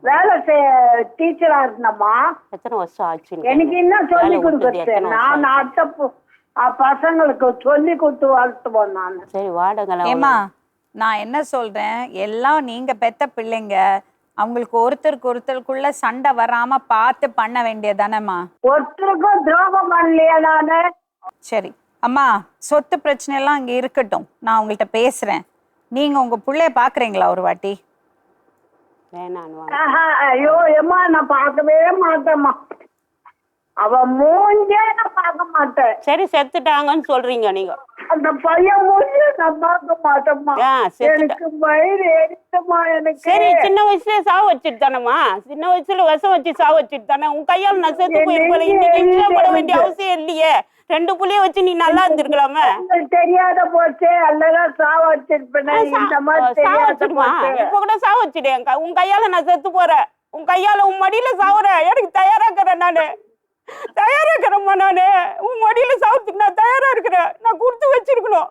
வேலை டீச்சரா இருந்தம்மா. எத்தனை வருஷம் ஆச்சு? எனக்கு இன்னும் சொல்லி கொடுக்குறது. நான் அடுத்த பசங்களுக்கு சொல்லி கொடுத்து வளர்த்துவோம் நான். சரி வாடகை. ஏமா நான் என்ன சொல்றேன், எல்லாம் நீங்க பெத்த பிள்ளைங்க, அவங்களுக்கு ஒருத்தருக்கு ஒருத்தருக்குள்ள சண்டை வராம பார்த்து பண்ண வேண்டியதானேம்மா. ஒருத்தருக்கும் துரோகம் பண்ணலையா நானு? சரி அம்மா, சொத்து பிரச்சனை எல்லாம் அங்க இருக்கட்டும், நான் உங்கள்கிட்ட பேசுறேன். நீங்க உங்க பிள்ளைய பாக்குறீங்களா ஒரு வாட்டி? ஐயோ ஏமா, நான் பார்க்கவே மாட்டேம்மா. அவ மூஞ்சே நான் பார்க்க மாட்டேன். சரி செத்துட்டாங்கன்னு சொல்றீங்க நீங்க. அந்த பையன் மூஞ்சே நான் பார்க்க மாட்டேம்மா. எனக்கு வயிறு எரியுதுமா எனக்கு. சரி சின்ன வயசுல சாவு வச்சுட்டு தானேம்மா, சின்ன வயசுல விஷம் வச்சு சாவு வச்சுட்டு தானே. உன் கையால் நான் செத்து போயிருப்பேன். இன்னைக்கு இன்ஜெக்ஷன் போட வேண்டிய அவசியம் இல்லையே. 2 புள்ளைய வச்சு நீ நல்லா இருந்திருக்கலாமே. தெரியாத போச்சு, அல்லதான் சாவ வச்சிருப்பேன். இந்த மாதிரி இப்ப கூட சாவ வச்சுட்டேன். உன் கையால நான் செத்து போறேன். உன் கையால உன் மடியில சாவுறேன். எனக்கு தயாராக்கிறேன். நானு தயாராக்கிறேம்மா. நானு உன் மடியில சாவறதுக்கு நான் தயாரா இருக்கிறேன். நான் கொடுத்து வச்சிருக்கணும்.